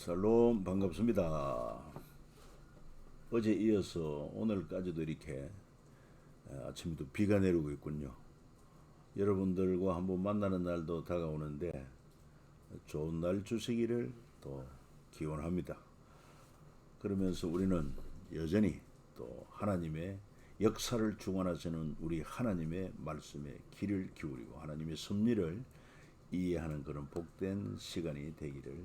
샬롬 반갑습니다. 어제 이어서 오늘까지도 이렇게 아침부터 비가 내리고 있군요. 여러분들과 한번 만나는 날도 다가오는데 좋은 날 주시기를 또 기원합니다. 그러면서 우리는 여전히 또 하나님의 역사를 주관하시는 우리 하나님의 말씀에 귀를 기울이고 하나님의 섭리를 이해하는 그런 복된 시간이 되기를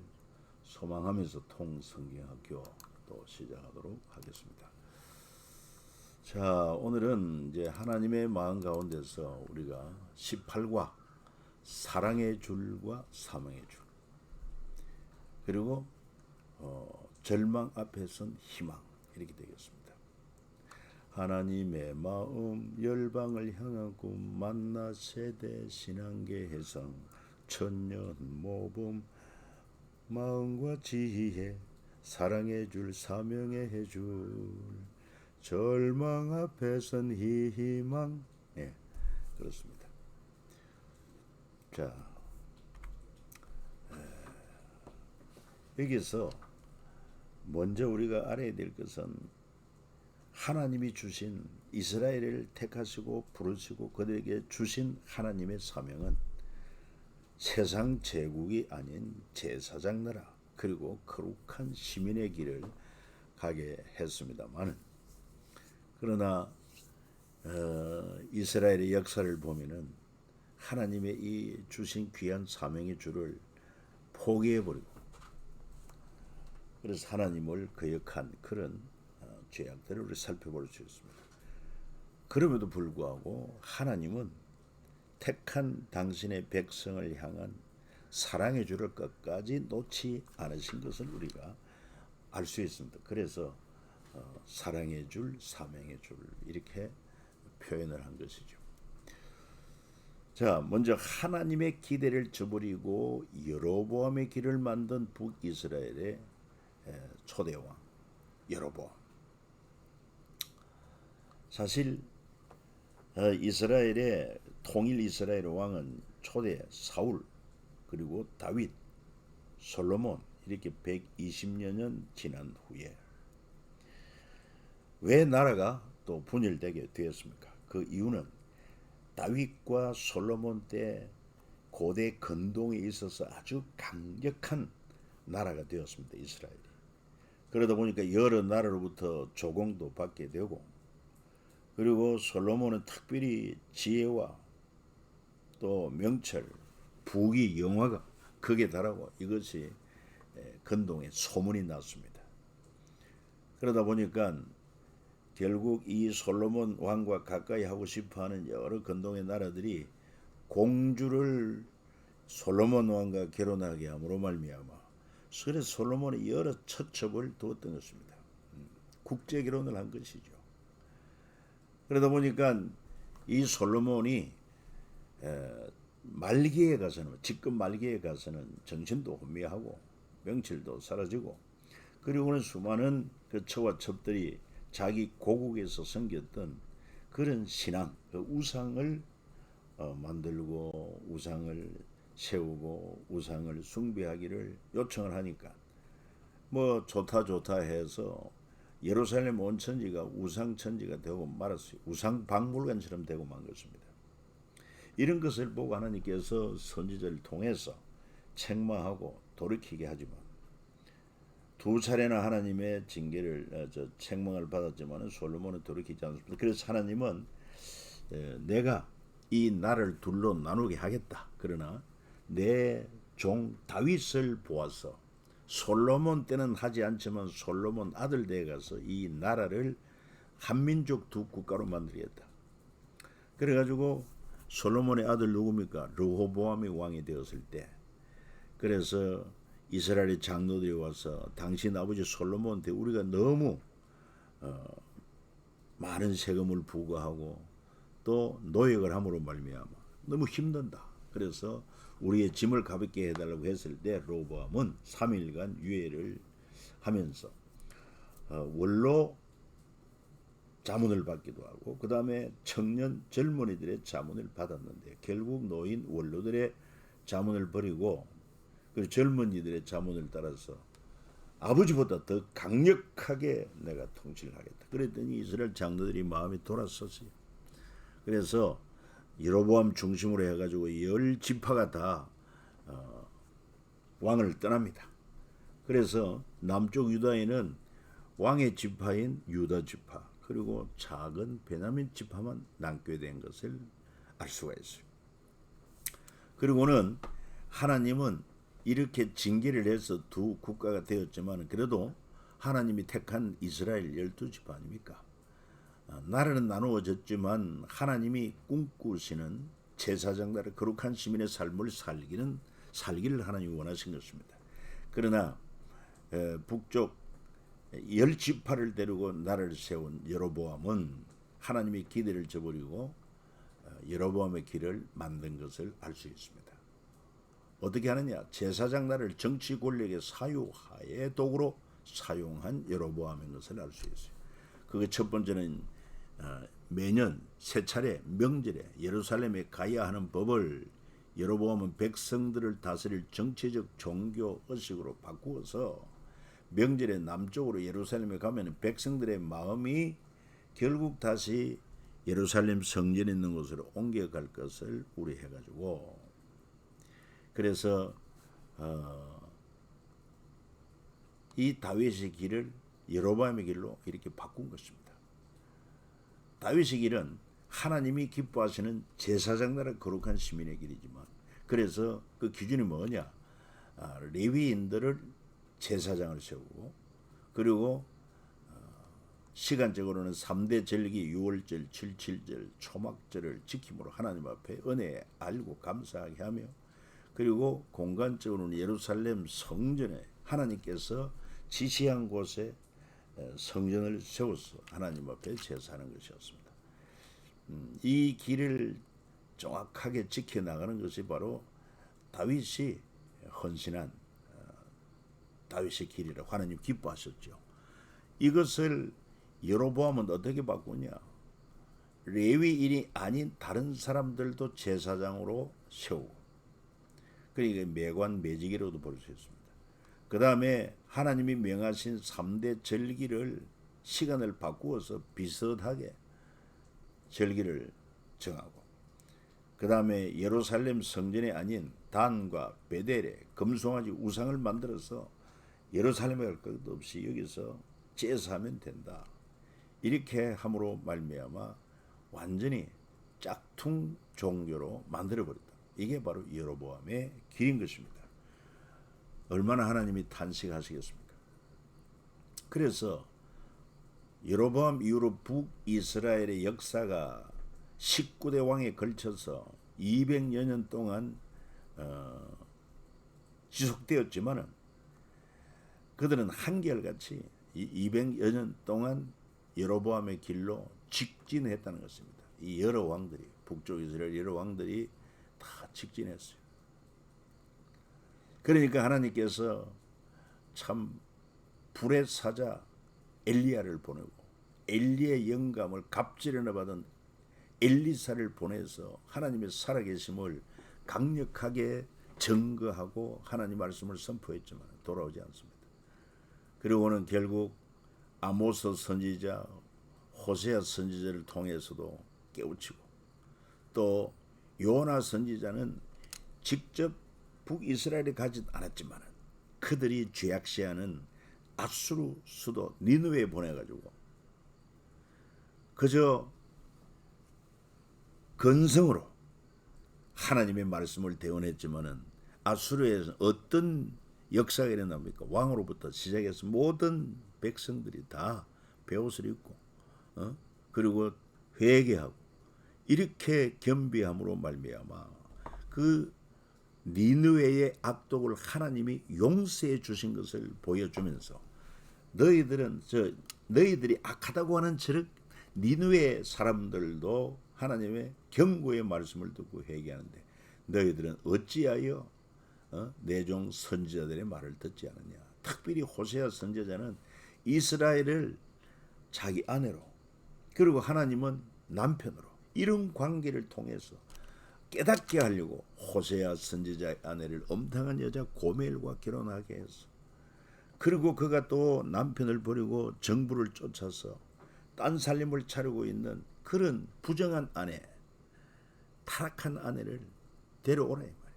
소망하면서 통성경학교 또 시작하도록 하겠습니다. 자, 오늘은 이제 하나님의 마음 가운데서 우리가 18과 사랑의 줄과 사명의 줄, 그리고 절망 앞에 선 희망, 이렇게 되겠습니다. 하나님의 마음 열방을 향하고 만나 세대 신앙계 해성 천년 모범 마음과 지혜 사랑의 줄 사명의 해줄 절망 앞에 선 희망. 예, 그렇습니다. 자, 여기서 먼저 우리가 알아야 될 것은 하나님이 주신 이스라엘을 택하시고 부르시고 그들에게 주신 하나님의 사명은 세상 제국이 아닌 제사장 나라 그리고 거룩한 시민의 길을 가게 했습니다만, 그러나 이스라엘의 역사를 보면은 하나님의 이 주신 귀한 사명의 줄을 포기해버리고 그래서 하나님을 거역한 그런 죄악들을 우리 살펴볼 수 있습니다. 그럼에도 불구하고 하나님은 택한 당신의 백성을 향한 사랑의 줄을 끝까지 놓지 않으신 것을 우리가 알 수 있습니다. 그래서 사랑의 줄, 사명의 줄 이렇게 표현을 한 것이죠. 자, 먼저 하나님의 기대를 저버리고 여로보암의 길을 만든 북이스라엘의 초대왕 여로보암. 사실 이스라엘의 통일 이스라엘 왕은 초대 사울 그리고 다윗, 솔로몬 이렇게 120여 년 지난 후에 왜 나라가 또 분열되게 되었습니까? 그 이유는 다윗과 솔로몬 때 고대 근동에 있어서 아주 강력한 나라가 되었습니다. 이스라엘이. 그러다 보니까 여러 나라로부터 조공도 받게 되고, 그리고 솔로몬은 특별히 지혜와 또 명철, 부귀, 영화가 극에 달하고 이것이 근동에 소문이 났습니다. 그러다 보니까 결국 이 솔로몬 왕과 가까이 하고 싶어하는 여러 근동의 나라들이 공주를 솔로몬 왕과 결혼하게 함으로 말미암아 그래서 솔로몬이 여러 처첩을 두었던 것입니다. 국제 결혼을 한 것이죠. 그러다 보니까 이 솔로몬이 말기에 가서는 집권 말기에 가서는 정신도 혼미하고 명철도 사라지고, 그리고는 수많은 그 처와 첩들이 자기 고국에서 섬겼던 그런 신앙, 그 우상을 만들고 우상을 세우고 우상을 숭배하기를 요청을 하니까 뭐 좋다 해서 예루살렘 온 천지가 우상천지가 되고 말았어요. 우상박물관처럼 되고 만 것입니다. 이런 것을 보고 하나님께서 선지자를 통해서 책망하고 돌이키게 하지만 두 차례나 하나님의 징계를 책망을 받았지만 솔로몬은 돌이키지 않습니다. 그래서 하나님은 내가 이 나라를 둘로 나누게 하겠다. 그러나 내 종 다윗을 보아서 솔로몬 때는 하지 않지만 솔로몬 아들 때 가서 이 나라를 한민족 두 국가로 만들겠다. 그래가지고 솔로몬의 아들 누굽니까? 르호보암이 왕이 되었을 때, 그래서 이스라엘의 장로들이 와서 당신 아버지 솔로몬한테 우리가 너무 많은 세금을 부과하고 또 노역을 함으로 말미암아 너무 힘든다. 그래서 우리의 짐을 가볍게 해달라고 했을 때 르호보암은 3일간 유예를 하면서 원로 자문을 받기도 하고 그 다음에 청년 젊은이들의 자문을 받았는데 결국 노인 원로들의 자문을 버리고 그 젊은이들의 자문을 따라서 아버지보다 더 강력하게 내가 통치를 하겠다. 그랬더니 이스라엘 장로들이 마음이 돌아섰어요. 그래서 여로보암 중심으로 해가지고 10지파가 다 왕을 떠납니다. 그래서 남쪽 유다에는 왕의 지파인 유다 지파 그리고 작은 베냐민 지파만 남게 된 것을 알 수가 있어요. 그리고는 하나님은 이렇게 징계를 해서 두 국가가 되었지만 그래도 하나님이 택한 이스라엘 12지파 아닙니까? 나라는 나누어졌지만 하나님이 꿈꾸시는 제사장 나라 거룩한 시민의 삶을 살기를 하나님이 원하신 것입니다. 그러나 북쪽 10지파를 데리고 나라를 세운 여로보암은 하나님의 기대를 저버리고 여로보암의 길을 만든 것을 알 수 있습니다. 어떻게 하느냐? 제사장 나라를 정치 권력의 사유하에 도구로 사용한 여로보암인 것을 알 수 있어요. 그게 첫 번째는 매년 세 차례 명절에 예루살렘에 가야 하는 법을 여로보암은 백성들을 다스릴 정치적 종교 의식으로 바꾸어서 명절에 남쪽으로 예루살렘에 가면 백성들의 마음이 결국 다시 예루살렘 성전에 있는 곳으로 옮겨갈 것을 우려해가지고 그래서 이 다윗의 길을 여로보암의 길로 이렇게 바꾼 것입니다. 다윗의 길은 하나님이 기뻐하시는 제사장 나라 거룩한 시민의 길이지만 그래서 그 기준이 뭐냐? 레위인들을 제사장을 세우고 그리고 시간적으로는 3대 절기 6월절, 7.7절, 초막절을 지킴으로 하나님 앞에 은혜 알고 감사하게 하며 그리고 공간적으로는 예루살렘 성전에 하나님께서 지시한 곳에 성전을 세워서 하나님 앞에 제사하는 것이었습니다. 이 길을 정확하게 지켜나가는 것이 바로 다윗이 헌신한 다윗의 길이라고 하나님 기뻐하셨죠. 이것을 여로보암은 어떻게 바꾸냐? 레위인이 아닌 다른 사람들도 제사장으로 세우고 그러니까 매관 매지기로도 볼 수 있습니다. 그 다음에 하나님이 명하신 3대 절기를 시간을 바꾸어서 비슷하게 절기를 정하고 그 다음에 예루살렘 성전이 아닌 단과 베델에 금송아지 우상을 만들어서 예루살렘에 갈 것 없이 여기서 제사하면 된다. 이렇게 함으로 말미암아 완전히 짝퉁 종교로 만들어버렸다. 이게 바로 여로보암의 길인 것입니다. 얼마나 하나님이 탄식하시겠습니까? 그래서 여로보암 이후로 북이스라엘의 역사가 19대 왕에 걸쳐서 200여 년 동안 지속되었지만은 그들은 한결같이 200여 년 동안 여로보암의 길로 직진했다는 것입니다. 이 여러 왕들이 북쪽 이스라엘 여러 왕들이 다 직진했어요. 그러니까 하나님께서 참 불의 사자 엘리야를 보내고 엘리의 영감을 갑질이나 받은 엘리사를 보내서 하나님의 살아계심을 강력하게 증거하고 하나님 말씀을 선포했지만 돌아오지 않습니다. 그리고는 결국 아모스 선지자, 호세아 선지자를 통해서도 깨우치고 또 요나 선지자는 직접 북이스라엘에 가지 않았지만 그들이 죄악시하는 아수르 수도 니느웨에 보내가지고 그저 건성으로 하나님의 말씀을 대언했지만은 아수르에서 어떤 역사가 일어납니까? 왕으로부터 시작해서 모든 백성들이 다 베옷을 입고 그리고 회개하고 이렇게 겸비함으로 말미암아 그 니느웨의 악독을 하나님이 용서해 주신 것을 보여주면서 너희들이 악하다고 하는 저런 니느웨 사람들도 하나님의 경고의 말씀을 듣고 회개하는데 너희들은 어찌하여 내 종 선지자들의 말을 듣지 않느냐. 특별히 호세아 선지자는 이스라엘을 자기 아내로 그리고 하나님은 남편으로 이런 관계를 통해서 깨닫게 하려고 호세아 선지자의 아내를 엄탕한 여자 고멜과 결혼하게 했어. 그리고 그가 또 남편을 버리고 정부를 쫓아서 딴 살림을 차리고 있는 그런 부정한 아내, 타락한 아내를 데려오라 이 말이에요.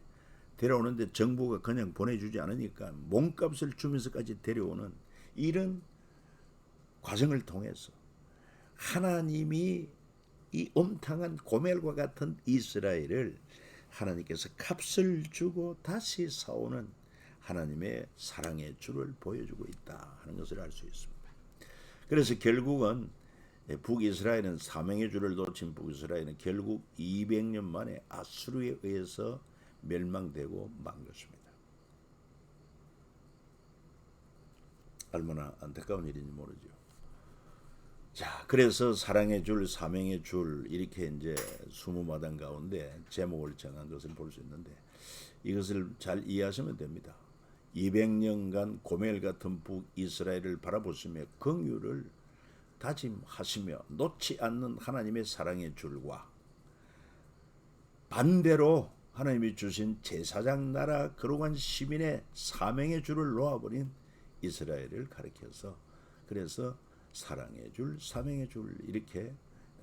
데려오는데 정부가 그냥 보내주지 않으니까 몸값을 주면서까지 데려오는 이런 과정을 통해서 하나님이 이 엄탕한 고멜과 같은 이스라엘을 하나님께서 값을 주고 다시 사오는 하나님의 사랑의 줄을 보여주고 있다 하는 것을 알 수 있습니다. 그래서 결국은 북이스라엘은 사명의 줄을 놓친 북이스라엘은 결국 200년 만에 아수르에 의해서 멸망되고 만 것입니다. 얼마나 안타까운 일인지 모르죠. 자, 그래서 사랑의 줄, 사명의 줄 이렇게 이제 20마당 가운데 제목을 정한 것을 볼 수 있는데 이것을 잘 이해하시면 됩니다. 200년간 고멜 같은 북이스라엘을 바라보시며 긍휼을 다짐하시며 놓지 않는 하나님의 사랑의 줄과 반대로 하나님이 주신 제사장 나라 거룩한 시민의 사명의 줄을 놓아버린 이스라엘을 가리켜서 그래서 사랑의 줄, 사명의 줄 이렇게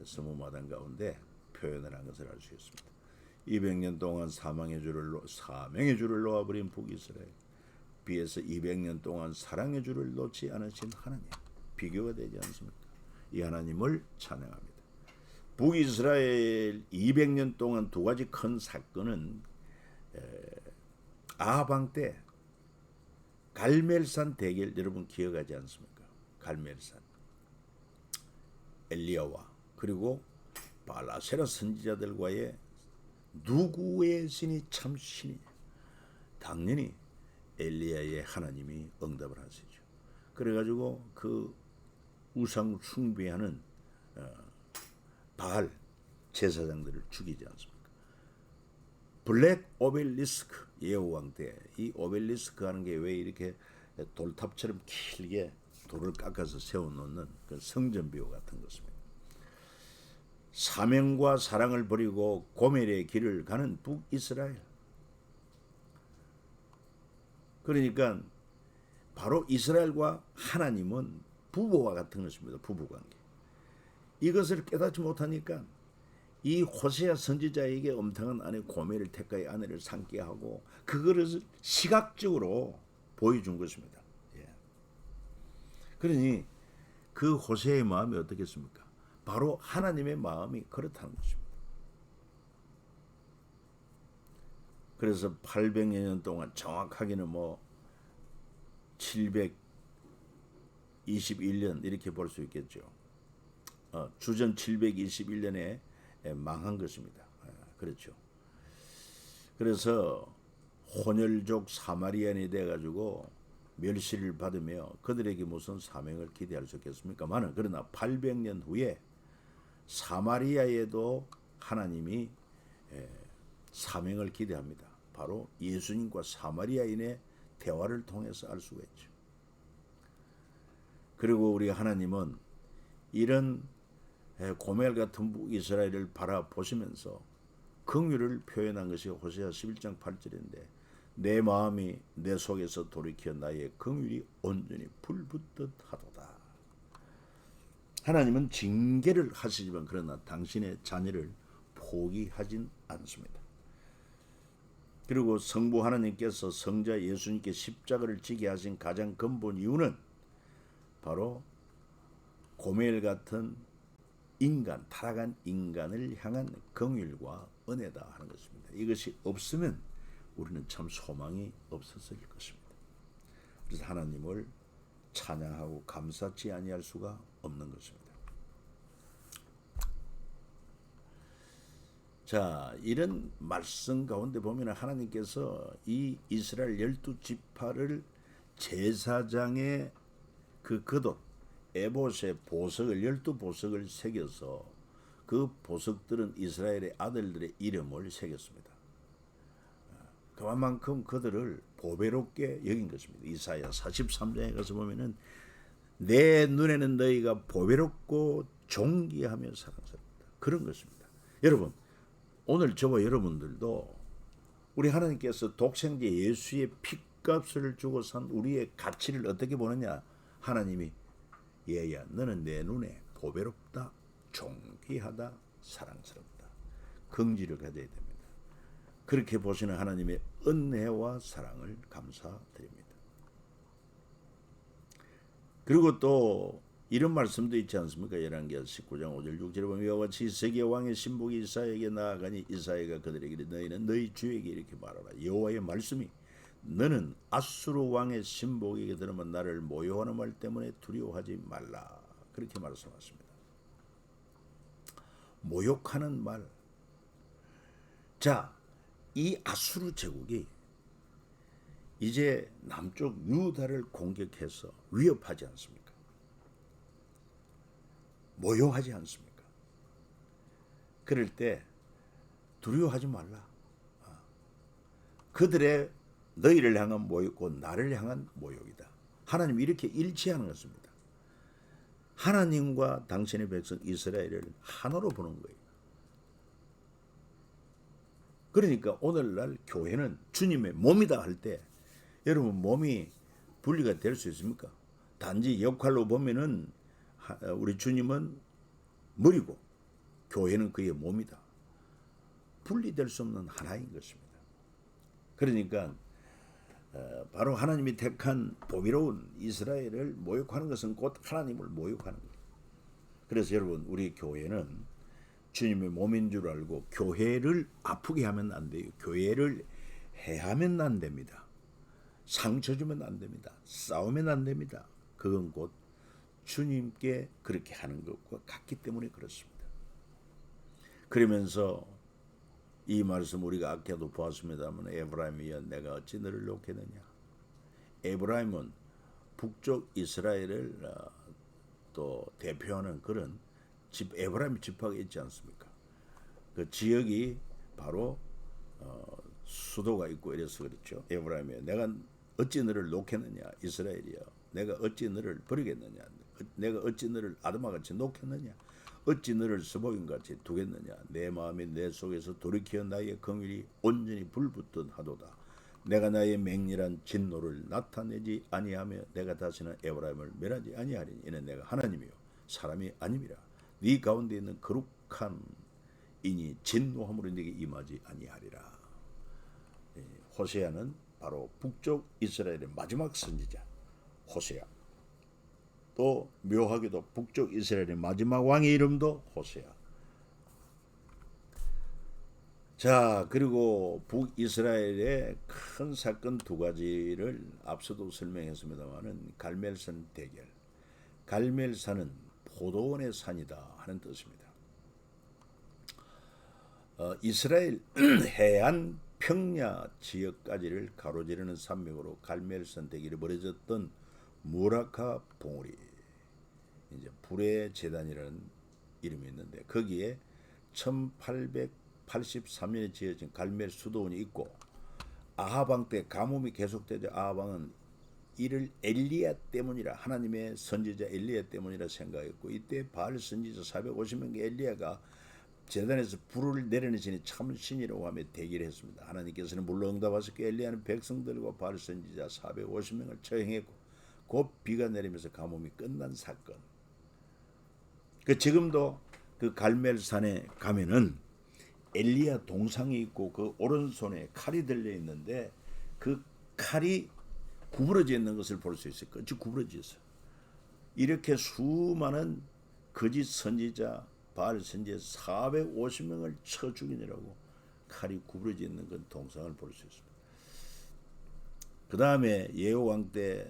20마당 가운데 표현을 한 것을 알 수 있습니다. 200년 동안 사명의 줄을 놓아버린 북이스라엘 비해서 200년 동안 사랑의 줄을 놓지 않으신 하나님, 비교가 되지 않습니까? 이 하나님을 찬양합니다. 북이스라엘 200년 동안 두 가지 큰 사건은 아하방 때 갈멜산 대결 여러분 기억하지 않습니까? 갈멜산 엘리야와 그리고 바라세라 선지자들과의 누구의 신이 참 신이냐? 당연히 엘리야의 하나님이 응답을 하시죠. 그래가지고 그 우상 숭배하는 바알 제사장들을 죽이지 않습니까? 블랙 오벨리스크 예후왕 때 이 오벨리스크 하는 게 왜 이렇게 돌탑처럼 길게 돌을 깎아서 세워놓는 그 성전비호 같은 것입니다. 사명과 사랑을 버리고 고멜의 길을 가는 북이스라엘. 그러니까 바로 이스라엘과 하나님은 부부와 같은 것입니다. 부부관계. 이것을 깨닫지 못하니까 이 호세아 선지자에게 엄탕한 아내 고멜을 택하여 아내를 삼게 하고 그것을 시각적으로 보여준 것입니다. 예. 그러니 그 호세아의 마음이 어떻겠습니까? 바로 하나님의 마음이 그렇다는 것입니다. 그래서 800여 년 동안 정확하게는 721년 이렇게 볼 수 있겠죠. 주전 721년에 망한 것입니다. 그렇죠. 그래서 혼혈족 사마리안이 돼가지고 멸시를 받으며 그들에게 무슨 사명을 기대할 수 있겠습니까? 그러나 800년 후에 사마리아에도 하나님이 사명을 기대합니다. 바로 예수님과 사마리아인의 대화를 통해서 알 수가 있죠. 그리고 우리 하나님은 이런 고멜 같은 북이스라엘을 바라보시면서 긍휼을 표현한 것이 호세아 11장 8절인데 내 마음이 내 속에서 돌이켜 나의 긍휼이 온전히 불붙듯 하도다. 하나님은 징계를 하시지만 그러나 당신의 자녀를 포기하진 않습니다. 그리고 성부 하나님께서 성자 예수님께 십자가를 지게 하신 가장 근본 이유는 바로 고멜 같은 인간, 타락한 인간을 향한 긍휼과 은혜다 하는 것입니다. 이것이 없으면 우리는 참 소망이 없었을 것입니다. 그래서 하나님을 찬양하고 감사치 아니할 수가 없는 것입니다. 자, 이런 말씀 가운데 보면 하나님께서 이 이스라엘 12지파를 제사장의 그 겉옷 에봇의 보석을 12보석을 새겨서 그 보석들은 이스라엘의 아들들의 이름을 새겼습니다. 그만큼 그들을 보배롭게 여긴 것입니다. 이사야 43장에 가서 보면은 내 눈에는 너희가 보배롭고 존귀하며 사랑스럽다. 그런 것입니다. 여러분, 오늘 저와 여러분들도 우리 하나님께서 독생자 예수의 죗값을 주고 산 우리의 가치를 어떻게 보느냐? 하나님이 얘야 너는 내 눈에 보배롭다, 존귀하다, 사랑스럽다. 긍지를 가져야 됩니다. 그렇게 보시는 하나님의 은혜와 사랑을 감사드립니다. 그리고 또 이런 말씀도 있지 않습니까? 열왕기하 19장 5절 6절에 보면 이와 같이 이세기야 왕의 신복이 이사야에게 나아가니 이사야가 그들에게 이르되 너희는 너희 주에게 이렇게 말하라. 여호와의 말씀이 너는 아수르 왕의 신복에게 들으면 나를 모욕하는 말 때문에 두려워하지 말라. 그렇게 말씀하십니다. 모욕하는 말. 자, 이 아수르 제국이 이제 남쪽 유다를 공격해서 위협하지 않습니까? 모욕하지 않습니까? 그럴 때 두려워하지 말라. 그들의 너희를 향한 모욕과 나를 향한 모욕이다. 하나님이 이렇게 일치하는 것입니다. 하나님과 당신의 백성 이스라엘을 하나로 보는 거예요. 그러니까 오늘날 교회는 주님의 몸이다 할 때 여러분 몸이 분리가 될 수 있습니까? 단지 역할로 보면은 우리 주님은 머리고 교회는 그의 몸이다. 분리될 수 없는 하나인 것입니다. 그러니까 바로 하나님이 택한 보배로운 이스라엘을 모욕하는 것은 곧 하나님을 모욕하는 거예요. 그래서 여러분 우리 교회는 주님의 몸인 줄 알고 교회를 아프게 하면 안 돼요. 교회를 해하면 안 됩니다. 상처 주면 안 됩니다. 싸우면 안 됩니다. 그건 곧 주님께 그렇게 하는 것과 같기 때문에 그렇습니다. 그러면서 이 말씀 우리가 아까도 보았습니다만 에브라임이여 내가 어찌 너를 놓겠느냐. 에브라임은 북쪽 이스라엘을 또 대표하는 그런 에브라임 지파가 있지 않습니까? 그 지역이 바로 수도가 있고 이래서 그렇죠. 에브라임이여 내가 어찌 너를 놓겠느냐. 이스라엘이여 내가 어찌 너를 버리겠느냐. 내가 어찌 너를 아드마같이 놓겠느냐. 어찌 너를 스보임같이 두겠느냐. 내 마음이 내 속에서 돌이켜 나의 긍휼이 온전히 불붙듯 하도다. 내가 나의 맹렬한 진노를 나타내지 아니하며 내가 다시는 에브라임을 멸하지 아니하리니 이는 내가 하나님이요 사람이 아님이라. 네 가운데 있는 거룩한 이니 진노함으로 네게 임하지 아니하리라. 호세아는 바로 북쪽 이스라엘의 마지막 선지자 호세아. 또 묘하게도 북쪽 이스라엘의 마지막 왕의 이름도 호세아. 자, 그리고 북이스라엘의 큰 사건 두 가지를 앞서도 설명했습니다마는 갈멜산 대결. 갈멜산은 포도원의 산이다 하는 뜻입니다. 이스라엘 해안 평야 지역까지를 가로지르는 산맥으로 갈멜산 대결이 벌어졌던 무라카 봉우리, 이제 불의 제단이라는 이름이 있는데 거기에 1883년에 지어진 갈멜 수도원이 있고 아합 왕 때 가뭄이 계속되자 아합 왕은 이를 엘리야 때문이라 하나님의 선지자 엘리야 때문이라 생각했고 이때 바알 선지자 450명의 엘리야가 제단에서 불을 내려내시니 참신이라고 하며 대기를 했습니다. 하나님께서는 물론 응답하셨고 엘리야는 백성들과 바알 선지자 450명을 처형했고 곧 비가 내리면서 가뭄이 끝난 사건. 지금도 그 갈멜산에 가면은 엘리야 동상이 있고 그 오른손에 칼이 들려 있는데 그 칼이 구부러져 있는 것을 볼 수 있을 거예요. 구부러져 있어요. 이렇게 수많은 거짓 선지자, 바알 선지자 450명을 쳐 죽이느라고 칼이 구부러져 있는 그 동상을 볼 수 있습니다. 그 다음에 예호왕 때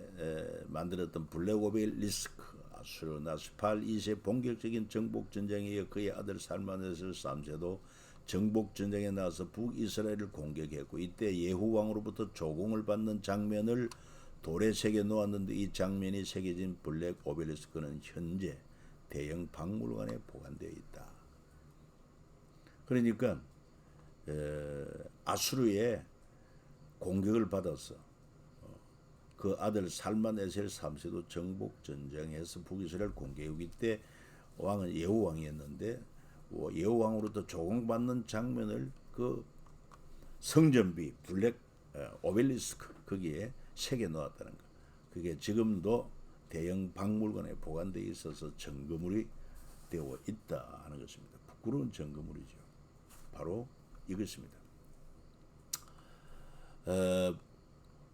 만들었던 블랙 오벨리스크, 아수르 나스팔 2세 본격적인 정복전쟁에 이어 그의 아들 살마네스 3세도 정복전쟁에 나와서 북이스라엘을 공격했고 이때 예후왕으로부터 조공을 받는 장면을 돌에 새겨 놓았는데 이 장면이 새겨진 블랙 오벨리스크는 현재 대형 박물관에 보관되어 있다. 그러니까 아수르의 공격을 받아서 그 아들 살만에셀 3세도 정복전쟁에서 북이스라엘 공격했기 때 왕은 예후왕이었는데 예후왕으로부터 조공받는 장면을 그 성전비 블랙 오벨리스크 거기에 새겨 놓았다는 것. 그게 지금도 대형 박물관에 보관되어 있어서 증거물이 되어 있다 하는 것입니다. 부끄러운 증거물이죠. 바로 이것입니다.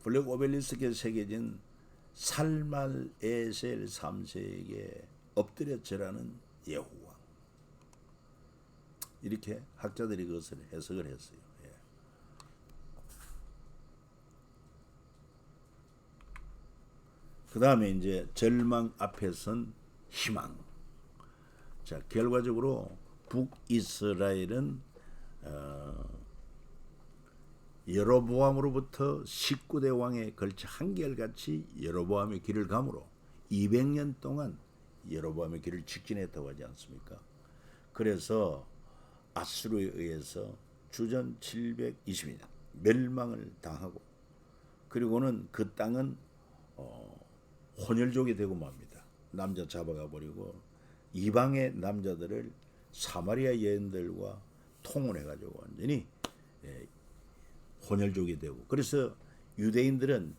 블랙 오벨리스크에 새겨진 살말 에셀 3세에게 엎드려 절하는 예후왕. 이렇게 학자들이 그것을 해석을 했어요. 예. 그 다음에 이제 절망 앞에 선 희망. 자, 결과적으로 북이스라엘은 여로보암으로부터 19대 왕에 걸쳐 한결같이 여로보암의 길을 감으로 200년 동안 여로보암의 길을 직진했다고 하지 않습니까? 그래서 아수르에 의해서 주전 720년 멸망을 당하고, 그리고는 그 땅은 혼혈족이 되고 맙니다. 남자 잡아가 버리고 이방의 남자들을 사마리아 여인들과 통혼해가지고 완전히 혼혈족이 되고, 그래서 유대인들은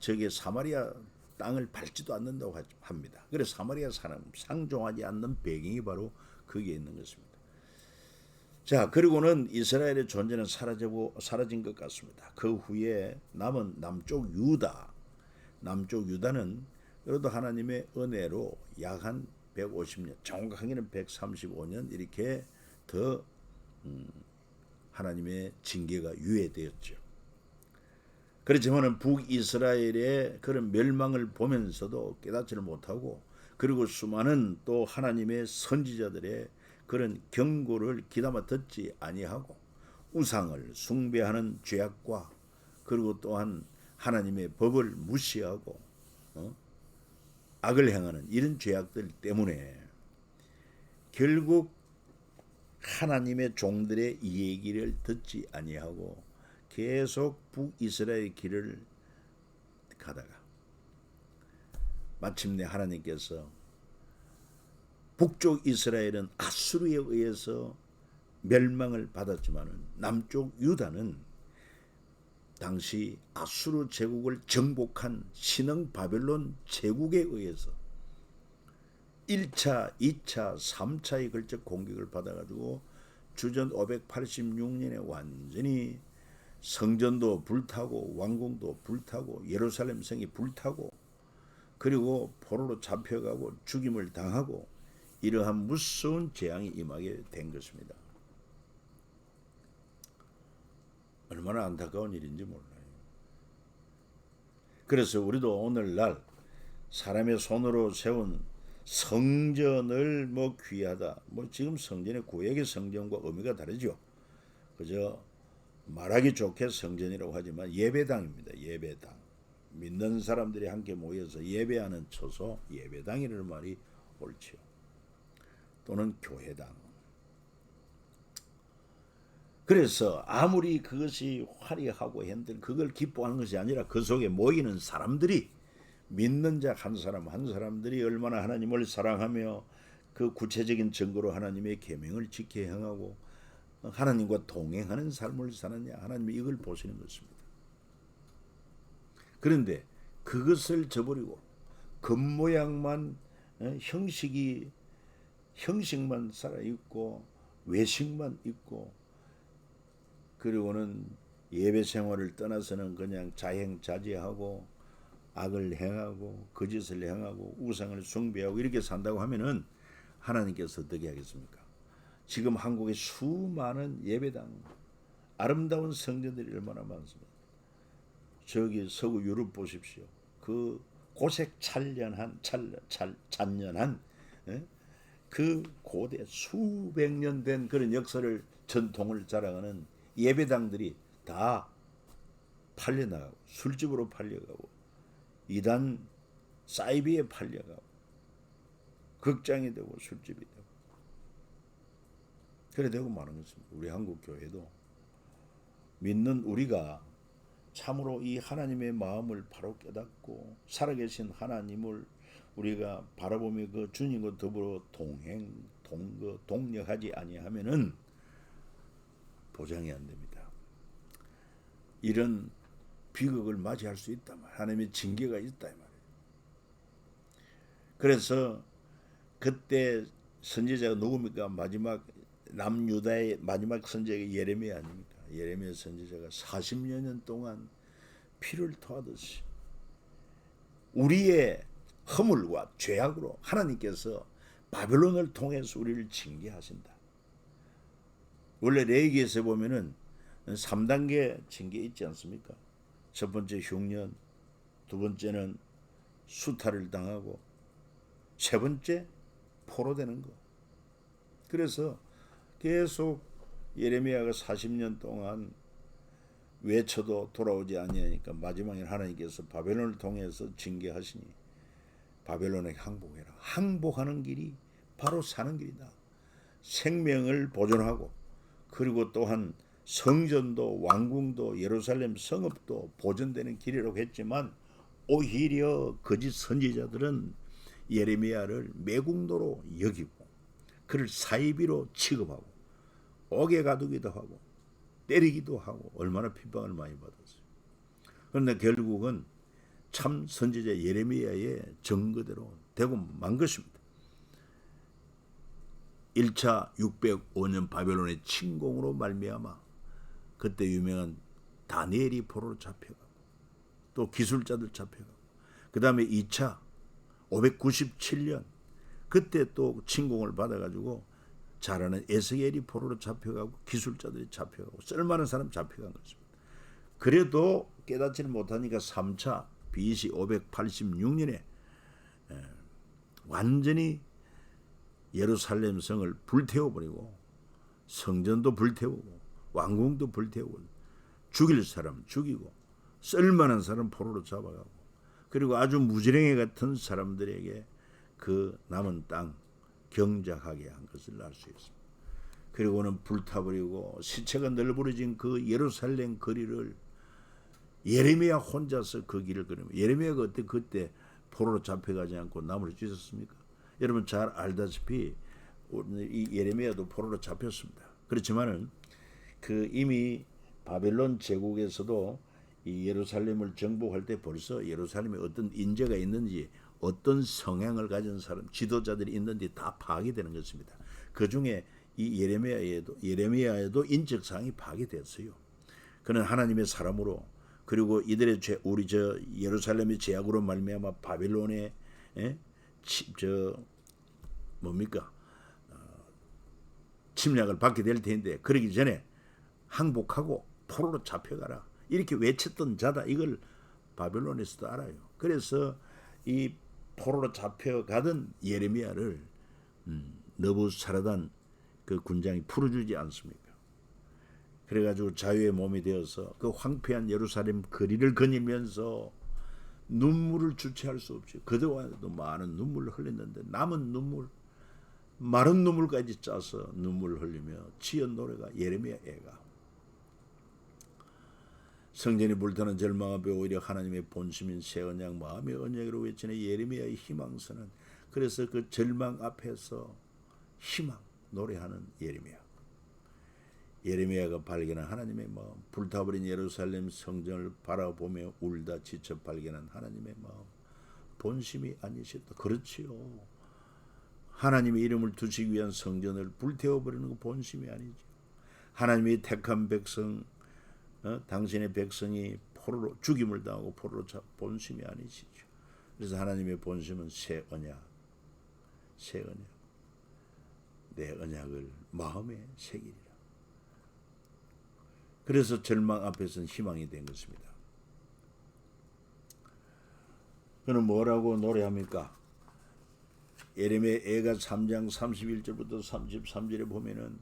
저기 사마리아 땅을 밟지도 않는다고 합니다. 그래서 사마리아 사람 상종하지 않는 배경이 바로 거기에 있는 것입니다. 자, 그리고는 이스라엘의 존재는 사라진 것 같습니다. 그 후에 남은 남쪽 유다는 그래도 하나님의 은혜로 약 한 150년, 정확하게는 135년 이렇게 더 하나님의 징계가 유예되었죠. 그렇지만은 북이스라엘의 그런 멸망을 보면서도 깨닫지를 못하고, 그리고 수많은 또 하나님의 선지자들의 그런 경고를 귀담아 듣지 아니하고 우상을 숭배하는 죄악과, 그리고 또한 하나님의 법을 무시하고 악을 행하는 이런 죄악들 때문에 결국 하나님의 종들의 얘기를 듣지 아니하고 계속 북이스라엘 길을 가다가 마침내 하나님께서 북쪽 이스라엘은 아수르에 의해서 멸망을 받았지만은 남쪽 유다는 당시 아수르 제국을 정복한 신흥 바벨론 제국에 의해서 1차, 2차, 3차에 걸쳐 공격을 받아가지고 주전 586년에 완전히 성전도 불타고 왕궁도 불타고 예루살렘 성이 불타고, 그리고 포로로 잡혀가고 죽임을 당하고 이러한 무서운 재앙이 임하게 된 것입니다. 얼마나 안타까운 일인지 몰라요. 그래서 우리도 오늘날 사람의 손으로 세운 성전을 귀하다. 지금 성전의 구약의 성전과 의미가 다르죠. 그저 말하기 좋게 성전이라고 하지만 예배당입니다. 예배당. 믿는 사람들이 함께 모여서 예배하는 처소, 예배당이라는 말이 옳지요. 또는 교회당. 그래서 아무리 그것이 화려하고 현들 그걸 기뻐하는 것이 아니라 그 속에 모이는 사람들이, 믿는 자 한 사람 한 사람들이 얼마나 하나님을 사랑하며 그 구체적인 증거로 하나님의 계명을 지켜 행하고 하나님과 동행하는 삶을 사느냐, 하나님이 이걸 보시는 것입니다. 그런데 그것을 저버리고 겉모양만 형식만 살아있고 외식만 있고, 그리고는 예배 생활을 떠나서는 그냥 자행자제하고 악을 행하고 거짓을 행하고 우상을 숭배하고 이렇게 산다고 하면은 하나님께서 어떻게 하겠습니까? 지금 한국의 수많은 예배당, 아름다운 성전들이 얼마나 많습니다. 저기 서구 유럽 보십시오. 그 고색 찬연한 그 고대 수백 년 된 그런 역사를, 전통을 자랑하는 예배당들이 다 팔려나가고 술집으로 팔려가고 이단 사이비에 팔려가고 극장이 되고 술집이 되고 그래 되고 마는 것입니다. 우리 한국 교회도 믿는 우리가 참으로 이 하나님의 마음을 바로 깨닫고 살아계신 하나님을 우리가 바라보며 그 주님과 더불어 동력하지 아니하면은 보장이 안 됩니다. 이런 비극을 맞이할 수 있다 말. 하나님의 징계가 있다 말. 그래서 그때 선지자가 누굽니까? 마지막 남유다의 마지막 선지자가 예레미야 아닙니까? 예레미야 선지자가 40여 년 동안 피를 토하듯이 우리의 허물과 죄악으로 하나님께서 바벨론을 통해서 우리를 징계하신다. 원래 레위기에서 보면은 3단계 징계 있지 않습니까? 첫 번째 흉년, 두 번째는 수탈을 당하고 세 번째 포로되는 거. 그래서 계속 예레미야가 40년 동안 외쳐도 돌아오지 아니하니까 마지막에 하나님께서 바벨론을 통해서 징계하시니 바벨론에 항복해라. 항복하는 길이 바로 사는 길이다. 생명을 보존하고 그리고 또한 성전도 왕궁도 예루살렘 성읍도 보존되는 길이라고 했지만 오히려 거짓 선지자들은 예레미야를 매국노로 여기고 그를 사이비로 취급하고 옥에 가두기도 하고 때리기도 하고 얼마나 핍박을 많이 받았어요. 그런데 결국은 참 선지자 예레미야의 증거대로 되고 만 것입니다. 1차 605년 바벨론의 침공으로 말미암아 그때 유명한 다니엘이 포로로 잡혀가고 또 기술자들 잡혀가고 그 다음에 2차 597년 그때 또 침공을 받아가지고 잘하는 에스겔이 포로로 잡혀가고 기술자들이 잡혀가고 쓸만한 사람 잡혀간 것입니다. 그래도 깨닫지를 못하니까 3차 BC 586년에 완전히 예루살렘 성을 불태워버리고 성전도 불태우고 왕궁도 불태우고 죽일 사람 죽이고 쓸만한 사람 포로로 잡아가고 그리고 아주 무지랭이 같은 사람들에게 그 남은 땅 경작하게 한 것을 알 수 있습니다. 그리고는 불타버리고 시체가 널브러진 그 예루살렘 거리를 예레미야 혼자서 그 길을 걸으면 예레미야가 그때 포로로 잡혀가지 않고 나무를 찢었습니까? 여러분 잘 알다시피 이 예레미야도 포로로 잡혔습니다. 그렇지만은 그 이미 바벨론 제국에서도 이 예루살렘을 정복할 때 벌써 예루살렘에 어떤 인재가 있는지 어떤 성향을 가진 사람 지도자들이 있는지 다 파악이 되는 것입니다. 그 중에 이 예레미야에도 인적 사항이 파악됐어요. 그는 하나님의 사람으로 그리고 이들의 우리 예루살렘의 제약으로 말미암아 바벨론의 침략을 받게 될 텐데 그러기 전에 항복하고 포로로 잡혀가라 이렇게 외쳤던 자다. 이걸 바벨론에서도 알아요. 그래서 이 포로로 잡혀가던 예레미야를 느부사라단 그 군장이 풀어주지 않습니까? 그래가지고 자유의 몸이 되어서 그 황폐한 예루살렘 거리를 거니면서 눈물을 주체할 수 없이 그동안에도 많은 눈물을 흘렸는데 남은 눈물 마른 눈물까지 짜서 눈물을 흘리며 지은 노래가 예레미야 애가 성전이 불타는 절망 앞에 오히려 하나님의 본심인 새 언약 마음의 언약으로 외치는 예레미야의 희망선은 그래서 그 절망 앞에서 희망 노래하는 예레미야가 발견한 하나님의 마음 불타버린 예루살렘 성전을 바라보며 울다 지쳐 발견한 하나님의 마음 본심이 아니셨다. 그렇지요. 하나님의 이름을 두시기 위한 성전을 불태워버리는 거 본심이 아니죠. 하나님이 택한 백성 당신의 백성이 포로로 죽임을 당하고 포로로 본심이 아니시죠. 그래서 하나님의 본심은 새 언약 내 언약을 마음에 새기리라. 그래서 절망 앞에서는 희망이 된 것입니다. 그는 뭐라고 노래합니까? 예레미야 애가 3장 31절부터 33절에 보면은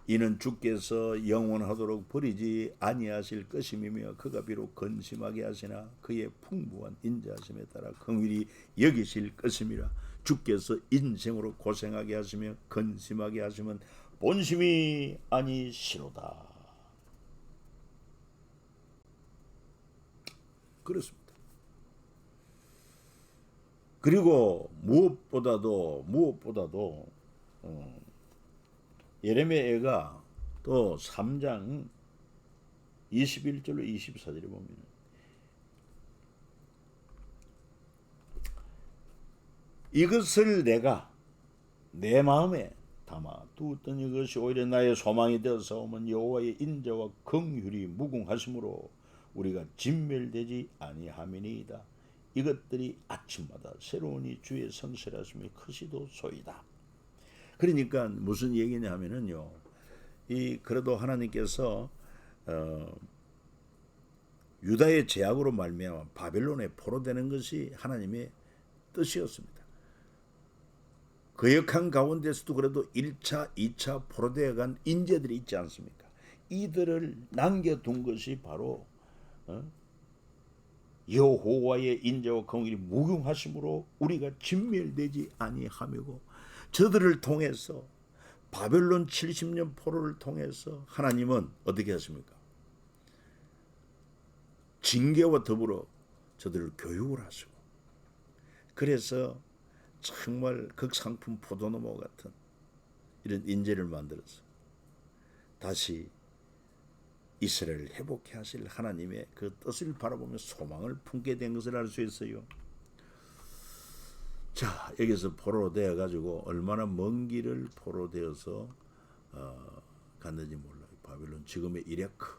이는 주께서 영원하도록 버리지 아니하실 것임이며 그가 비록 근심하게 하시나 그의 풍부한 인자하심에 따라 긍휼히 여기실 것임이라. 주께서 인생으로 고생하게 하시며 근심하게 하시면 본심이 아니시로다. 그렇습니다. 그리고 무엇보다도 예레미야가 또 3장 21절로 24절에 보면 이것을 내가 내 마음에 담아 두었던 이것이 오히려 나의 소망이 되어서 오면 여호와의 인자와 긍휼이 무궁하심으로 우리가 진멸되지 아니함이니이다. 이것들이 아침마다 새로우니 주의 성실하심이 크시도소이다. 그러니까 무슨 얘기냐 하면은요, 그래도 하나님께서 유다의 제약으로 말미암아 바벨론에 포로되는 것이 하나님의 뜻이었습니다. 거역한 가운데서도 그래도 1차, 2차 포로되어 간 인재들이 있지 않습니까? 이들을 남겨둔 것이 바로 여호와의 인자와 긍휼이 무궁하심으로 우리가 진멸되지 아니하며고, 저들을 통해서 바벨론 70년 포로를 통해서 하나님은 어떻게 하십니까? 징계와 더불어 저들을 교육을 하시고, 그래서 정말 극상품 포도나무 같은 이런 인재를 만들어서 다시 이스라엘을 회복해 하실 하나님의 그 뜻을 바라보며 소망을 품게 된 것을 알 수 있어요. 자, 여기서 포로로 되어 가지고 얼마나 먼 길을 포로 되어서 갔는지 몰라요. 바벨론, 지금의 이라크.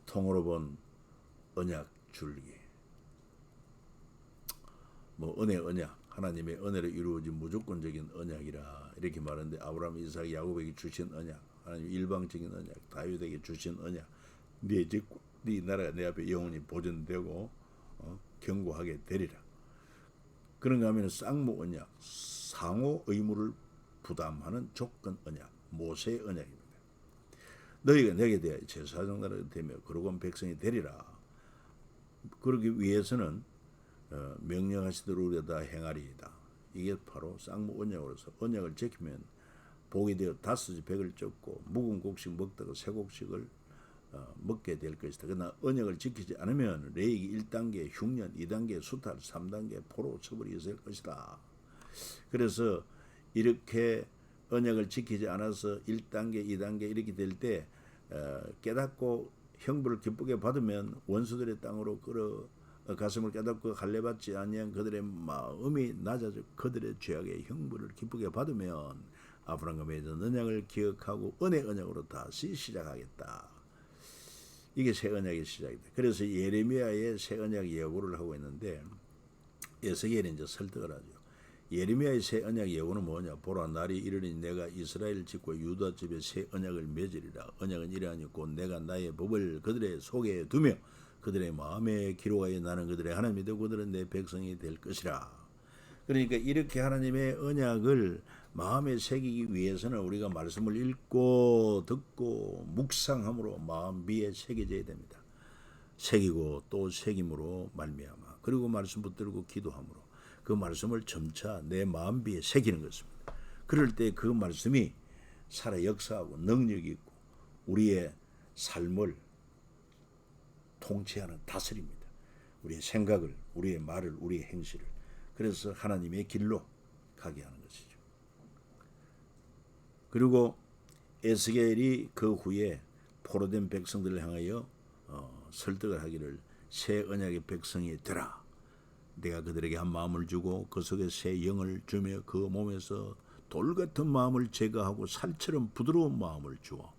통으로 본 언약 줄기, 뭐 언약, 하나님의 은혜로 이루어진 무조건적인 언약이라 이렇게 말하는데, 아브라함, 이삭, 야곱에게 주신 언약, 하나님 일방적인 언약, 다윗에게 주신 언약, 네 집과 네 나라가 내 앞에 영원히 보존되고 견고하게 되리라. 그런가 하면 쌍무 언약, 상호 의무를 부담하는 조건 언약, 모세 언약입니다. 너희가 내게 대하여 제사장 나라가 되며 거룩한 백성이 되리라. 그러기 위해서는 명령하시도록 우리가 다 행하리이다. 이게 바로 쌍무 언약으로서, 언약을 지키면 복이 되어 다섯이 백을 쫓고 묵은 곡식 먹다가 새 곡식을 먹게 될 것이다. 그러나 언약을 지키지 않으면 레이기 1단계 흉년, 2단계 수탈, 3단계 포로 처벌이 있을 것이다. 그래서 이렇게 언약을 지키지 않아서 1단계, 2단계 이렇게 될 때 깨닫고 형벌을 기쁘게 받으면 원수들의 땅으로 가슴을 깨닫고 할례받지 아니한 그들의 마음이 낮아져 그들의 죄악의 형벌을 기쁘게 받으면 아브라함과 맺은 언약을 기억하고 은혜 언약으로 다시 시작하겠다. 이게 새 언약의 시작이다. 그래서 예레미야의 새 언약 예고를 하고 있는데, 에스겔이 이제 설득을 하죠. 예레미야의 새 언약 예고는 뭐냐? 보라, 날이 이르니 내가 이스라엘 집과 유다 집에 새 언약을 맺으리라. 언약은 이러하니 곧 내가 나의 법을 그들의 속에 두며 그들의 마음에 기록하여 나는 그들의 하나님이 되고 그들은 내 백성이 될 것이라. 그러니까 이렇게 하나님의 언약을 마음에 새기기 위해서는 우리가 말씀을 읽고 듣고 묵상함으로 마음 위에 새겨져야 됩니다. 새기고 또 새김으로 말미암아, 그리고 말씀 붙들고 기도함으로 그 말씀을 점차 내 마음 위에 새기는 것입니다. 그럴 때 그 말씀이 살아 역사하고 능력이 있고 우리의 삶을 통치하는 다스립니다. 우리의 생각을, 우리의 말을, 우리의 행실을. 그래서 하나님의 길로 가게 하는 것이죠. 그리고 에스겔이 그 후에 포로된 백성들을 향하여 설득을 하기를, 새 언약의 백성이 되라. 내가 그들에게 한 마음을 주고 그 속에 새 영을 주며 그 몸에서 돌 같은 마음을 제거하고 살처럼 부드러운 마음을 주어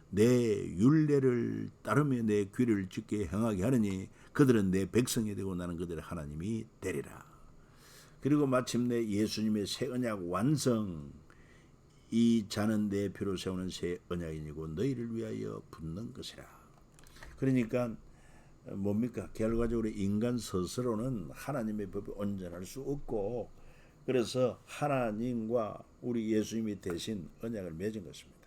내 율례를 따르며 내 귀를 찢게 행하게 하느니 그들은 내 백성이 되고 나는 그들의 하나님이 되리라. 그리고 마침내 예수님의 새 언약 완성, 이 자는 내 피로 세우는 새 언약이니고 너희를 위하여 붓는 것이라. 그러니까 뭡니까? 결과적으로 인간 스스로는 하나님의 법에 온전할 수 없고, 그래서 하나님과 우리 예수님이 대신 언약을 맺은 것입니다.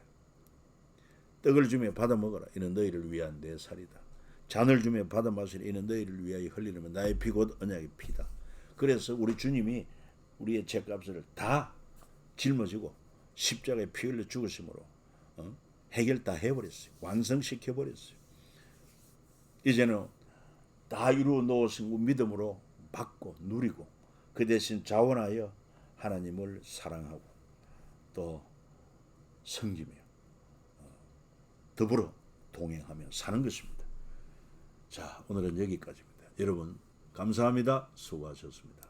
떡을 주며 받아 먹어라. 이는 너희를 위한 내 살이다. 잔을 주며 받아 마시라. 이는 너희를 위하여 흘리는 나의 피 곧 언약의 피다. 그래서 우리 주님이 우리의 죄값을 다 짊어지고 십자가에 피 흘려 죽으심으로 해결 다 해버렸어요. 완성시켜버렸어요. 이제는 다 이루어 놓으신 믿음으로 받고 누리고 그 대신 자원하여 하나님을 사랑하고 또 섬기며 더불어 동행하며 사는 것입니다. 자, 오늘은 여기까지입니다. 여러분 감사합니다. 수고하셨습니다.